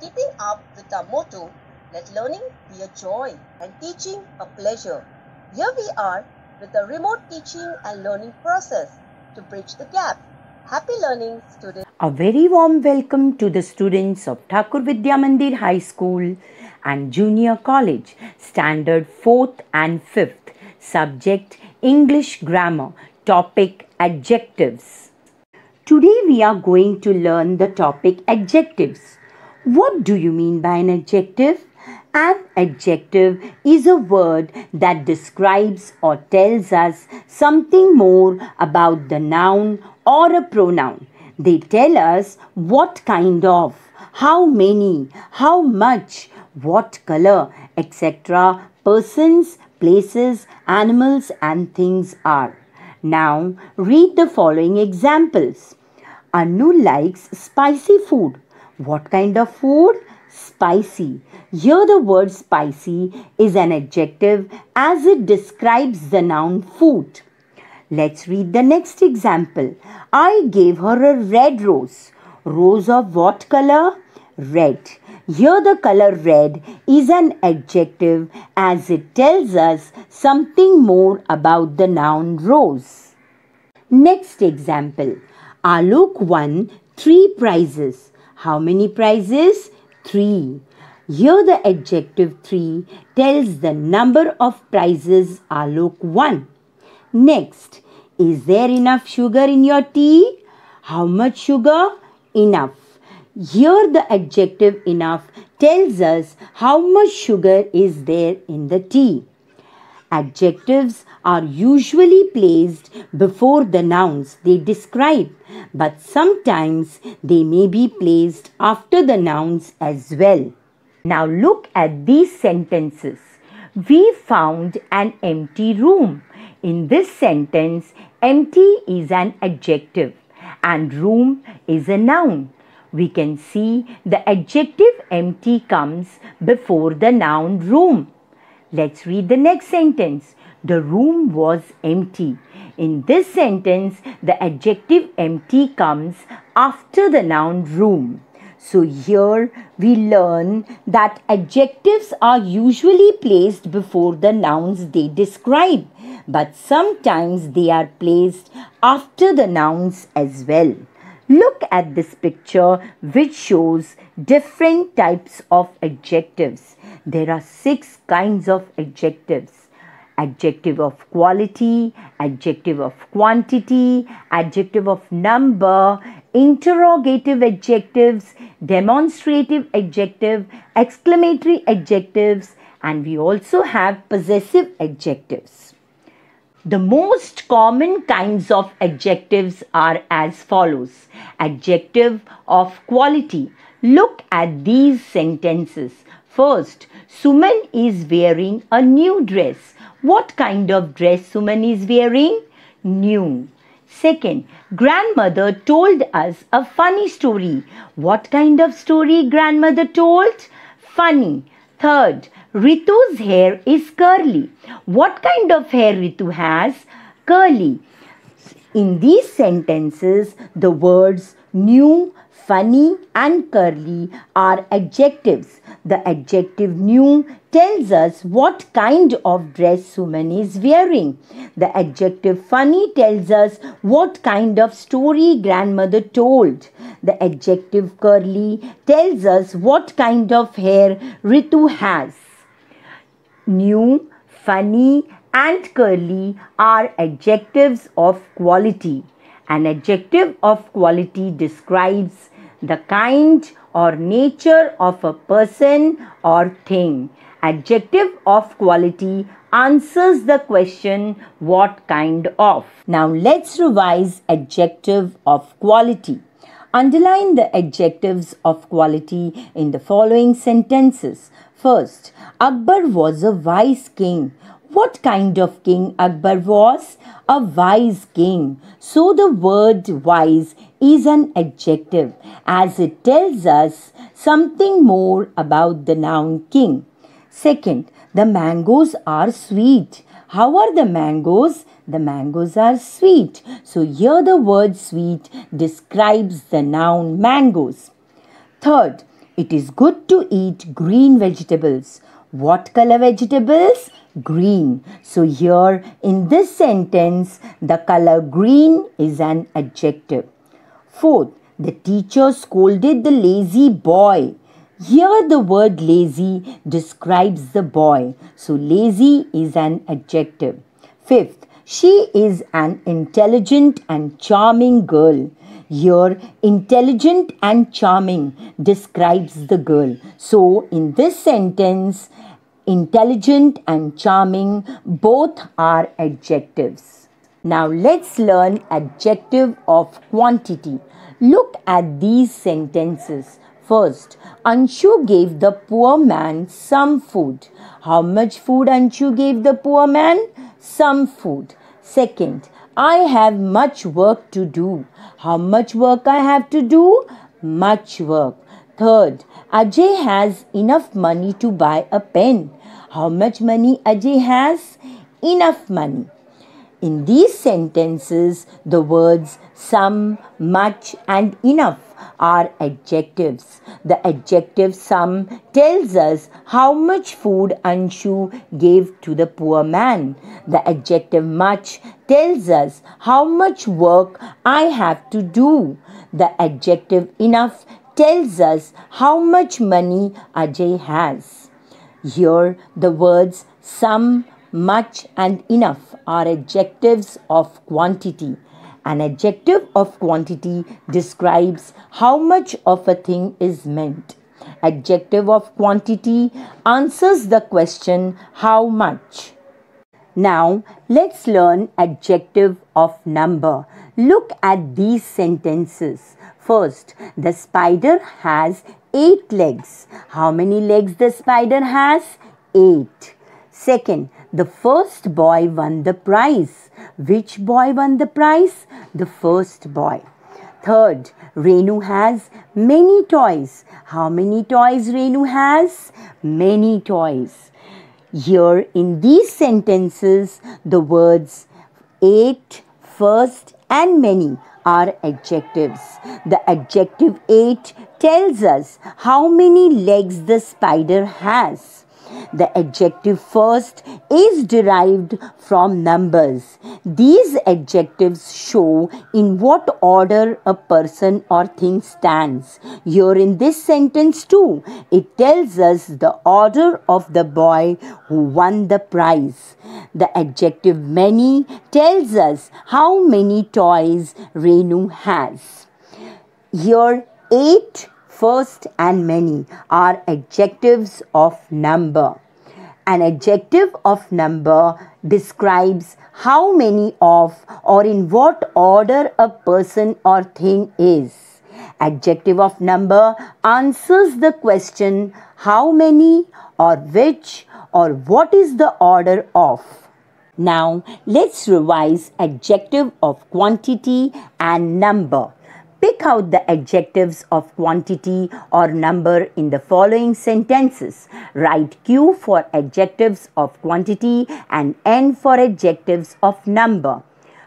Keeping up with our motto, let learning be a joy and teaching a pleasure. Here we are with a remote teaching and learning process to bridge the gap. Happy learning, students. A very warm welcome to the students of Thakur Vidya Mandir High School and Junior College, Standard 4th and 5th, subject English Grammar, topic Adjectives. Today we are going to learn the topic Adjectives. What do you mean by an adjective? An adjective is a word that describes or tells us something more about the noun or a pronoun. They tell us what kind of, how many, how much, what color, etc. persons, places, animals and things are. Now read the following examples. Anu likes spicy food. What kind of food? Spicy. Here the word spicy is an adjective as it describes the noun food. Let's read the next example. I gave her a red rose. Rose of what color? Red. Here the color red is an adjective as it tells us something more about the noun rose. Next example. Alok won 3 prizes. How many prizes? 3. Here the adjective 3 tells the number of prizes Alok won. Next, is there enough sugar in your tea? How much sugar? Enough. Here the adjective enough tells us how much sugar is there in the tea. Adjectives are usually placed before the nouns they describe, but sometimes they may be placed after the nouns as well. Now look at these sentences. We found an empty room. In this sentence, empty is an adjective and room is a noun. We can see the adjective empty comes before the noun room. Let's read the next sentence. The room was empty. In this sentence, the adjective empty comes after the noun room. So here we learn that adjectives are usually placed before the nouns they describe, but sometimes they are placed after the nouns as well. Look at this picture which shows different types of adjectives. There are 6 kinds of adjectives. Adjective of quality, adjective of quantity, adjective of number, interrogative adjectives, demonstrative adjective, exclamatory adjectives, and we also have possessive adjectives. The most common kinds of adjectives are as follows. Adjective of quality. Look at these sentences. First, Suman is wearing a new dress. What kind of dress Suman is wearing? New. Second, grandmother told us a funny story. What kind of story grandmother told? Funny. Third, Ritu's hair is curly. What kind of hair Ritu has? Curly. In these sentences, the words new, funny and curly are adjectives. The adjective new tells us what kind of dress Suman is wearing. The adjective funny tells us what kind of story grandmother told. The adjective curly tells us what kind of hair Ritu has. New, funny and curly are adjectives of quality. An adjective of quality describes the kind or nature of a person or thing. Adjective of quality answers the question what kind of. Now let's revise adjective of quality. Underline the adjectives of quality in the following sentences. First, Akbar was a wise king. What kind of king Akbar was? A wise king. So the word wise is an adjective as it tells us something more about the noun king. Second, the mangoes are sweet. How are the mangoes? The mangoes are sweet. So here the word sweet describes the noun mangoes. Third, It is good to eat green vegetables. What color vegetables? Green. So here in this sentence, the color green is an adjective. Fourth, the teacher scolded the lazy boy. Here the word lazy describes the boy. So lazy is an adjective. Fifth, she is an intelligent and charming girl. Here, intelligent and charming describes the girl. So, in this sentence, intelligent and charming both are adjectives. Now, let's learn adjective of quantity. Look at these sentences. First, Anshu gave the poor man some food. How much food Anshu gave the poor man? Some food. Second, I have much work to do. How much work I have to do? Much work. Third, Ajay has enough money to buy a pen. How much money Ajay has? Enough money. In these sentences, the words some, much and enough are adjectives. The adjective some tells us how much food Anshu gave to the poor man. The adjective much tells us how much work I have to do. The adjective enough tells us how much money Ajay has. Here the words some, much and enough are adjectives of quantity. An adjective of quantity describes how much of a thing is meant. Adjective of quantity answers the question how much. Now let's learn adjective of number. Look at these sentences. First, the spider has 8 legs. How many legs the spider has? 8. Second, the first boy won the prize. Which boy won the prize? The first boy. Third, Renu has many toys. How many toys Renu has? Many toys. Here in these sentences, the words 8, first and many are adjectives. The adjective 8 tells us how many legs the spider has. The adjective first is derived from numbers. These adjectives show in what order a person or thing stands. Here in this sentence too, it tells us the order of the boy who won the prize. The adjective many tells us how many toys Renu has. Here 8, first and many are adjectives of number. An adjective of number describes how many of or in what order a person or thing is. Adjective of number answers the question how many or which or what is the order of. Now let's revise adjective of quantity and number. Pick out the adjectives of quantity or number in the following sentences. Write Q for adjectives of quantity and N for adjectives of number.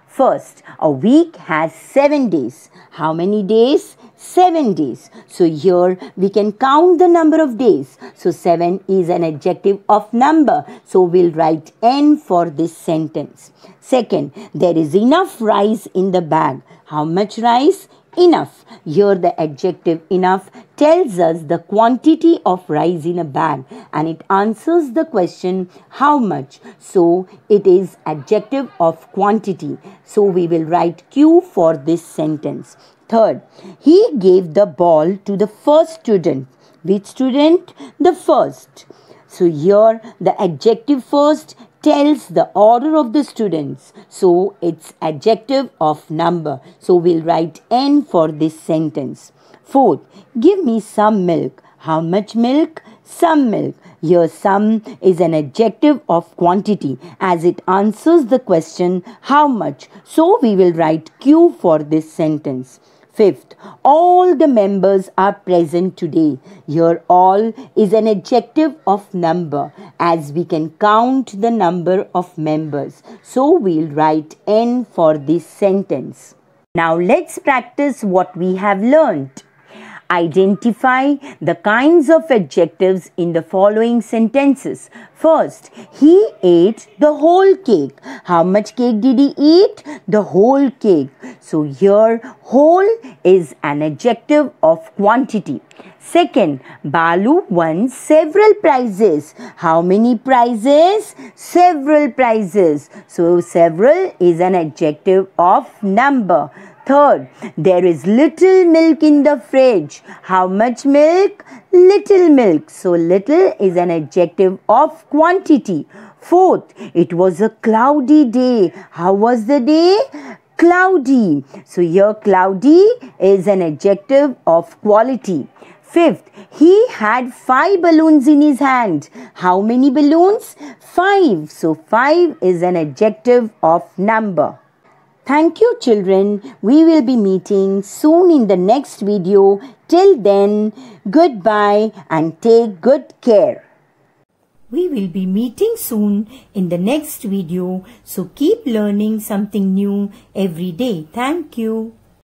First, a week has 7 days. How many days? 7 days. So here we can count the number of days. So 7 is an adjective of number. So we'll write N for this sentence. Second, there is enough rice in the bag. How much rice? Enough. Here the adjective enough tells us the quantity of rice in a bag and it answers the question how much. So it is adjective of quantity. So we will write Q for this sentence. Third, he gave the ball to the first student. Which student? The first. So here the adjective first tells the order of the students. So it's adjective of number. So we'll write N for this sentence. Fourth, give me some milk. How much milk? Some milk. Here some is an adjective of quantity as it answers the question how much. So we will write Q for this sentence. Fifth, all the members are present today. Here all is an adjective of number as we can count the number of members. So we'll write N for this sentence. Now let's practice what we have learnt. Identify the kinds of adjectives in the following sentences. First, he ate the whole cake. How much cake did he eat? The whole cake. So here, whole is an adjective of quantity. Second, Balu won several prizes. How many prizes? Several prizes. So several is an adjective of number. Third, there is little milk in the fridge. How much milk? Little milk. So little is an adjective of quantity. Fourth, it was a cloudy day. How was the day? Cloudy. So here cloudy is an adjective of quality. Fifth, he had 5 balloons in his hand. How many balloons? 5. So 5 is an adjective of number. Thank you, children. We will be meeting soon in the next video. Till then, goodbye and take good care. We will be meeting soon in the next video. So keep learning something new every day. Thank you.